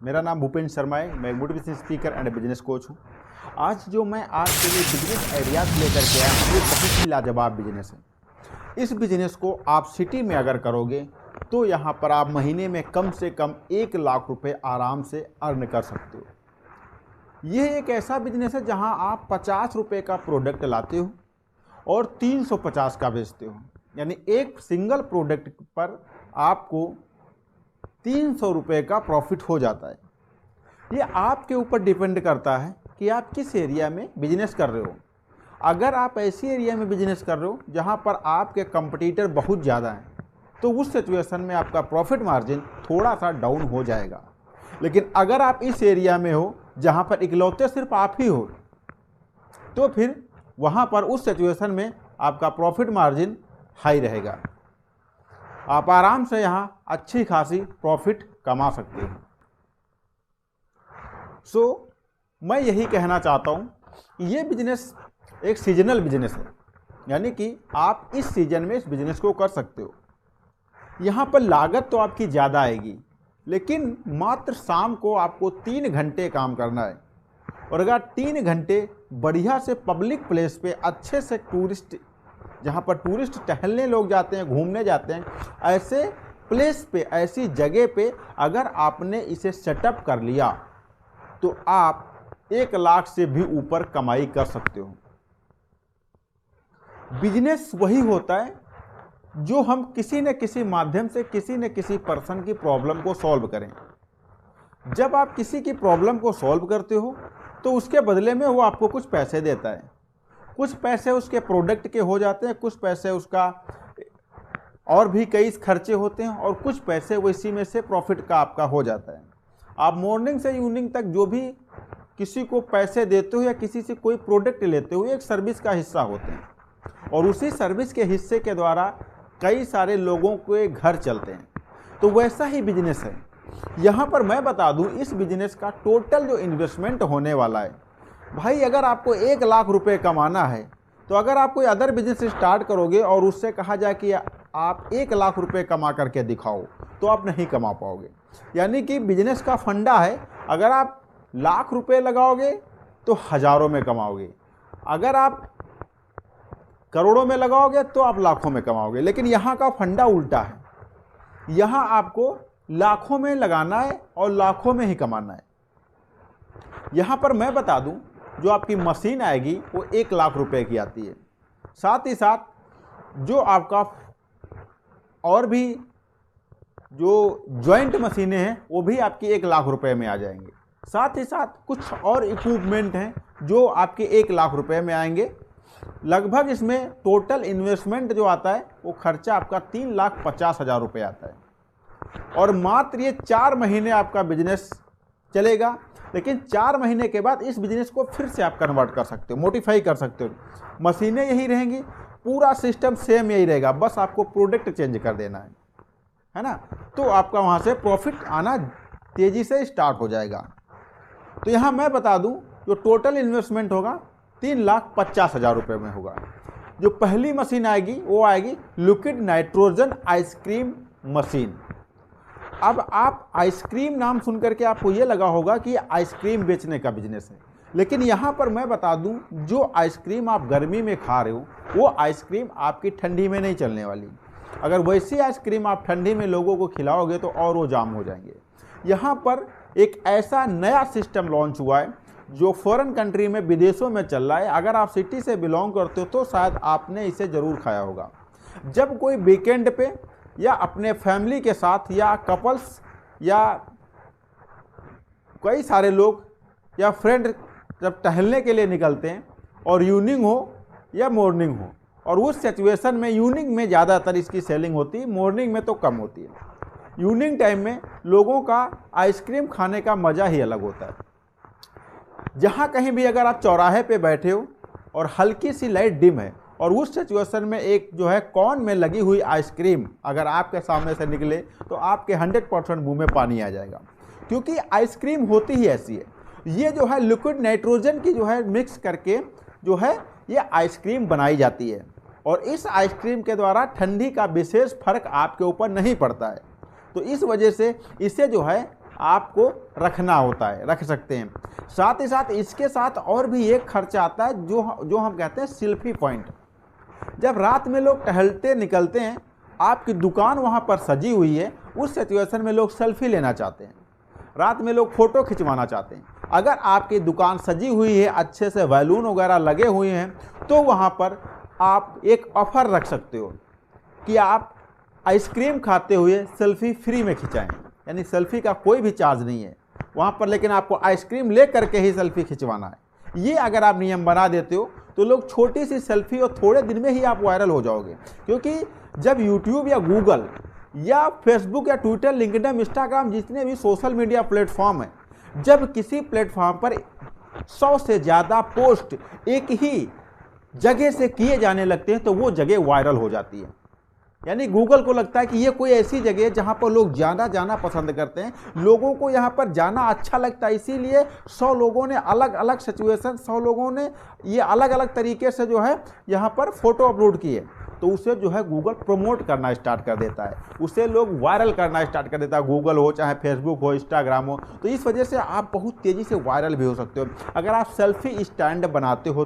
मेरा नाम भूपेंद्र शर्मा है। मैं motivation speaker and business coach हूँ। आज जो मैं आज के लिए बिजनेस आइडियाज लेकर के आया हूँ, ये बहुत ही लाजवाब बिजनेस है। इस बिजनेस को आप सिटी में अगर करोगे तो यहाँ पर आप महीने में कम से कम 1 लाख रुपए आराम से अर्न कर सकते हो। यह एक ऐसा बिजनेस है जहाँ आप 50 रुपये का प्रोडक्ट लाते हो और 350 का बेचते हो, यानी एक सिंगल प्रोडक्ट पर आपको 300 रुपये का प्रॉफिट हो जाता है। ये आपके ऊपर डिपेंड करता है कि आप किस एरिया में बिजनेस कर रहे हो। अगर आप ऐसी एरिया में बिजनेस कर रहे हो जहाँ पर आपके कंपटीटर बहुत ज़्यादा हैं, तो उस सिचुएशन में आपका प्रॉफिट मार्जिन थोड़ा सा डाउन हो जाएगा। लेकिन अगर आप इस एरिया में हो जहाँ पर इकलौते सिर्फ आप ही हो, तो फिर वहाँ पर उस सिचुएशन में आपका प्रॉफिट मार्जिन हाई रहेगा। आप आराम से यहाँ अच्छी खासी प्रॉफिट कमा सकते हैं। मैं यही कहना चाहता हूँ, ये बिजनेस एक सीजनल बिजनेस है, यानी कि आप इस सीजन में इस बिजनेस को कर सकते हो। यहाँ पर लागत तो आपकी ज़्यादा आएगी, लेकिन मात्र शाम को आपको 3 घंटे काम करना है। और अगर 3 घंटे बढ़िया से पब्लिक प्लेस पे अच्छे से टूरिस्ट, जहाँ पर टूरिस्ट टहलने लोग जाते हैं, घूमने जाते हैं, ऐसे प्लेस पे, ऐसी जगह पे अगर आपने इसे सेटअप कर लिया तो आप 1 लाख से भी ऊपर कमाई कर सकते हो। बिजनेस वही होता है जो हम किसी न किसी माध्यम से किसी न किसी पर्सन की प्रॉब्लम को सॉल्व करें। जब आप किसी की प्रॉब्लम को सॉल्व करते हो तो उसके बदले में वो आपको कुछ पैसे देता है। कुछ पैसे उसके प्रोडक्ट के हो जाते हैं, कुछ पैसे उसका और भी कई खर्चे होते हैं, और कुछ पैसे वो इसी में से प्रॉफिट का आपका हो जाता है। आप मॉर्निंग से इवनिंग तक जो भी किसी को पैसे देते हो या किसी से कोई प्रोडक्ट लेते हो, एक सर्विस का हिस्सा होते हैं, और उसी सर्विस के हिस्से के द्वारा कई सारे लोगों के घर चलते हैं। तो वैसा ही बिजनेस है। यहाँ पर मैं बता दूँ, इस बिजनेस का टोटल जो इन्वेस्टमेंट होने वाला है, भाई अगर आपको 1 लाख रुपए कमाना है तो अगर आप कोई अदर बिजनेस स्टार्ट करोगे और उससे कहा जाए कि आप 1 लाख रुपए कमा करके दिखाओ, तो आप नहीं कमा पाओगे। यानी कि बिजनेस का फंडा है, अगर आप लाख रुपए लगाओगे तो हज़ारों में कमाओगे, अगर आप करोड़ों में लगाओगे तो आप लाखों में कमाओगे। लेकिन यहाँ का फंडा उल्टा है, यहाँ आपको लाखों में लगाना है और लाखों में ही कमाना है। यहाँ पर मैं बता दूँ, जो आपकी मशीन आएगी वो 1 लाख रुपए की आती है। साथ ही साथ जो आपका और भी जो जॉइंट मशीनें हैं वो भी आपकी 1 लाख रुपए में आ जाएंगे। साथ ही साथ कुछ और इक्विपमेंट हैं जो आपके 1 लाख रुपए में आएंगे। लगभग इसमें टोटल इन्वेस्टमेंट जो आता है वो खर्चा आपका 3,50,000 रुपये आता है। और मात्र ये 4 महीने आपका बिजनेस चलेगा। लेकिन 4 महीने के बाद इस बिजनेस को फिर से आप कन्वर्ट कर सकते हो, मोडिफाई कर सकते हो। मशीनें यही रहेंगी, पूरा सिस्टम सेम यही रहेगा, बस आपको प्रोडक्ट चेंज कर देना है ना। तो आपका वहाँ से प्रॉफिट आना तेज़ी से स्टार्ट हो जाएगा। तो यहाँ मैं बता दूँ, जो टोटल इन्वेस्टमेंट होगा 3,50,000 रुपये में होगा। जो पहली मशीन आएगी वो आएगी लिक्विड नाइट्रोजन आइसक्रीम मशीन। अब आप आइसक्रीम नाम सुन करके आपको ये लगा होगा कि आइसक्रीम बेचने का बिजनेस है, लेकिन यहाँ पर मैं बता दूँ, जो आइसक्रीम आप गर्मी में खा रहे हो वो आइसक्रीम आपकी ठंडी में नहीं चलने वाली। अगर वैसी आइसक्रीम आप ठंडी में लोगों को खिलाओगे तो और वो जाम हो जाएंगे। यहाँ पर एक ऐसा नया सिस्टम लॉन्च हुआ है जो फॉरेन कंट्री में, विदेशों में चल रहा है। अगर आप सिटी से बिलोंग करते हो तो शायद आपने इसे ज़रूर खाया होगा। जब कोई वीकेंड पे या अपने फैमिली के साथ या कपल्स या कई सारे लोग या फ्रेंड जब टहलने के लिए निकलते हैं, और इवनिंग हो या मॉर्निंग हो, और उस सिचुएशन में इवनिंग में ज़्यादातर इसकी सेलिंग होती है, मॉर्निंग में तो कम होती है। इवनिंग टाइम में लोगों का आइसक्रीम खाने का मज़ा ही अलग होता है। जहाँ कहीं भी अगर आप चौराहे पे बैठे हो और हल्की सी लाइट डिम है, और उस सिचुएशन में एक जो है कॉर्न में लगी हुई आइसक्रीम अगर आपके सामने से निकले, तो आपके 100% मुंह में पानी आ जाएगा, क्योंकि आइसक्रीम होती ही ऐसी है। ये जो है लिक्विड नाइट्रोजन की जो है मिक्स करके जो है ये आइसक्रीम बनाई जाती है, और इस आइसक्रीम के द्वारा ठंडी का विशेष फर्क आपके ऊपर नहीं पड़ता है। तो इस वजह से इसे जो है आपको रखना होता है, रख सकते हैं। साथ ही साथ इसके साथ और भी एक खर्चा आता है जो हम कहते हैं सेल्फी पॉइंट। जब रात में लोग टहलते निकलते हैं, आपकी दुकान वहाँ पर सजी हुई है, उस सिचुएशन में लोग सेल्फी लेना चाहते हैं, रात में लोग फ़ोटो खिंचवाना चाहते हैं। अगर आपकी दुकान सजी हुई है, अच्छे से बैलून वगैरह लगे हुए हैं, तो वहाँ पर आप एक ऑफ़र रख सकते हो कि आप आइसक्रीम खाते हुए सेल्फी फ्री में खिंचाएं। यानी सेल्फी का कोई भी चार्ज नहीं है वहाँ पर, लेकिन आपको आइसक्रीम ले करके ही सेल्फी खिंचवाना है। ये अगर आप नियम बना देते हो तो लोग छोटी सी सेल्फी और थोड़े दिन में ही आप वायरल हो जाओगे। क्योंकि जब यूट्यूब या गूगल या फेसबुक या ट्विटर, लिंक्डइन, इंस्टाग्राम, जितने भी सोशल मीडिया प्लेटफॉर्म हैं, जब किसी प्लेटफॉर्म पर 100 से ज़्यादा पोस्ट एक ही जगह से किए जाने लगते हैं तो वो जगह वायरल हो जाती है। यानी गूगल को लगता है कि ये कोई ऐसी जगह है जहाँ पर लोग जाना पसंद करते हैं, लोगों को यहाँ पर जाना अच्छा लगता है, इसीलिए 100 लोगों ने अलग अलग सिचुएशन, 100 लोगों ने ये अलग अलग तरीके से जो है यहाँ पर फोटो अपलोड किए, तो उसे जो है गूगल प्रमोट करना स्टार्ट कर देता है, उसे लोग वायरल करना स्टार्ट कर देता है, गूगल हो चाहे फेसबुक हो, इंस्टाग्राम हो। तो इस वजह से आप बहुत तेज़ी से वायरल भी हो सकते हो अगर आप सेल्फी स्टैंड बनाते हो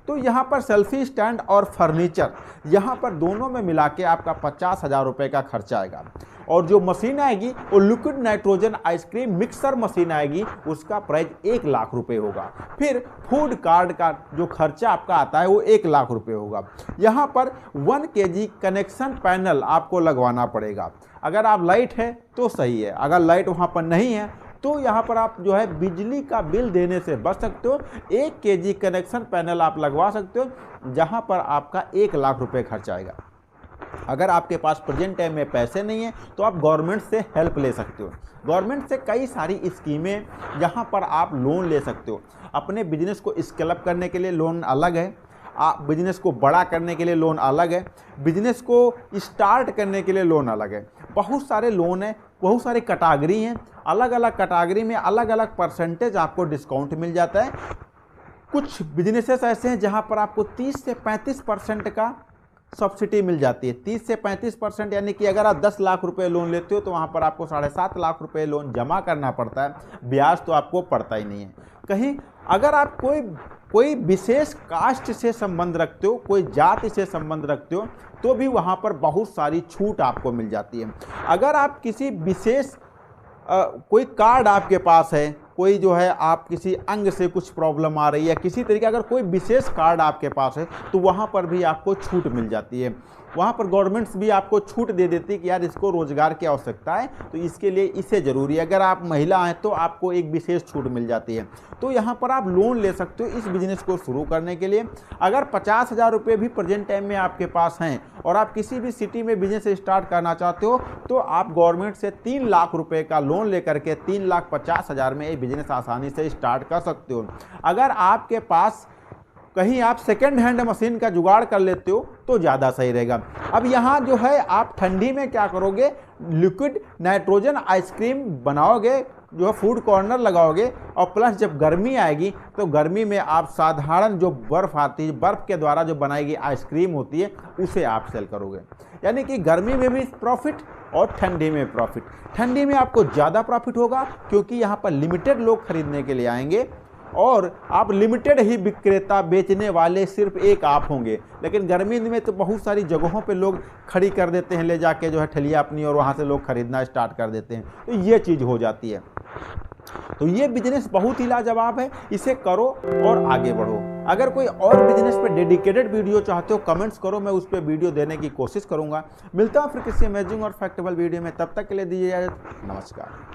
तो यहाँ पर सेल्फी स्टैंड और फर्नीचर, यहाँ पर दोनों में मिला के आपका 50,000 रुपये का खर्चा आएगा। और जो मशीन आएगी वो liquid nitrogen ice cream mixer machine आएगी, उसका प्राइस 1 लाख रुपये होगा। फिर फूड कार्ड का जो खर्चा आपका आता है वो 1 लाख रुपये होगा। यहाँ पर 1 kg कनेक्शन पैनल आपको लगवाना पड़ेगा। अगर आप लाइट है तो सही है, अगर लाइट वहाँ पर नहीं है तो यहाँ पर आप जो है बिजली का बिल देने से बच सकते हो। 1 kg कनेक्शन पैनल आप लगवा सकते हो, जहाँ पर आपका 1 लाख रुपये खर्च आएगा। अगर आपके पास प्रेजेंट टाइम में पैसे नहीं है तो आप गवर्नमेंट से हेल्प ले सकते हो। गवर्नमेंट से कई सारी स्कीमें जहाँ पर आप लोन ले सकते हो। अपने बिजनेस को स्केल अप करने के लिए लोन अलग है, बिजनेस को बड़ा करने के लिए लोन अलग है, बिजनेस को स्टार्ट करने के लिए लोन अलग है। बहुत सारे लोन हैं, बहुत सारी कैटेगरी हैं, अलग अलग कैटेगरी में अलग अलग परसेंटेज आपको डिस्काउंट मिल जाता है। कुछ बिजनेसेस ऐसे हैं जहां पर आपको 30 से 35% का सब्सिडी मिल जाती है। 30 से 35% यानी कि अगर आप 10 लाख रुपए लोन लेते हो तो वहाँ पर आपको 7.5 लाख रुपए लोन जमा करना पड़ता है, ब्याज तो आपको पड़ता ही नहीं है। कहीं अगर आप कोई विशेष कास्ट से संबंध रखते हो, कोई जाति से संबंध रखते हो, तो भी वहाँ पर बहुत सारी छूट आपको मिल जाती है। अगर आप किसी विशेष कोई कार्ड आपके पास है, कोई जो है आप किसी अंग से कुछ प्रॉब्लम आ रही है, किसी तरीके अगर कोई विशेष कार्ड आपके पास है तो वहाँ पर भी आपको छूट मिल जाती है। वहाँ पर गवर्नमेंट्स भी आपको छूट दे देती है कि यार इसको रोज़गार की आवश्यकता है तो इसके लिए इसे ज़रूरी है। अगर आप महिला हैं तो आपको एक विशेष छूट मिल जाती है। तो यहाँ पर आप लोन ले सकते हो इस बिज़नेस को शुरू करने के लिए। अगर 50,000 रुपये भी प्रेजेंट टाइम में आपके पास हैं और आप किसी भी सिटी में बिजनेस स्टार्ट करना चाहते हो तो आप गवर्नमेंट से 3 लाख रुपये का लोन लेकर के 3,50,000 में ये बिज़नेस आसानी से स्टार्ट कर सकते हो। अगर आपके पास कहीं आप सेकेंड हैंड मशीन का जुगाड़ कर लेते हो तो ज़्यादा सही रहेगा। अब यहाँ जो है आप ठंडी में क्या करोगे, लिक्विड नाइट्रोजन आइसक्रीम बनाओगे, जो है फूड कॉर्नर लगाओगे, और प्लस जब गर्मी आएगी तो गर्मी में आप साधारण जो बर्फ़ आती है, बर्फ़ के द्वारा जो बनाई गई आइसक्रीम होती है उसे आप सेल करोगे। यानी कि गर्मी में भी प्रॉफिट और ठंडी में प्रॉफिट। ठंडी में आपको ज़्यादा प्रॉफिट होगा क्योंकि यहाँ पर लिमिटेड लोग खरीदने के लिए आएंगे और आप लिमिटेड ही विक्रेता, बेचने वाले सिर्फ एक आप होंगे। लेकिन गर्मी में तो बहुत सारी जगहों पे लोग खड़ी कर देते हैं ले जाके जो है ठेलिया अपनी, और वहाँ से लोग खरीदना स्टार्ट कर देते हैं, तो ये चीज़ हो जाती है। तो ये बिजनेस बहुत ही लाजवाब है, इसे करो और आगे बढ़ो। अगर कोई और बिजनेस पे डेडिकेटेड वीडियो चाहते हो कमेंट्स करो, मैं उस पर वीडियो देने की कोशिश करूँगा। मिलता हूँ फिर किसी अमेजिंग और फैक्टेबल वीडियो में, तब तक के लिए दीजिए इजाज़त, नमस्कार।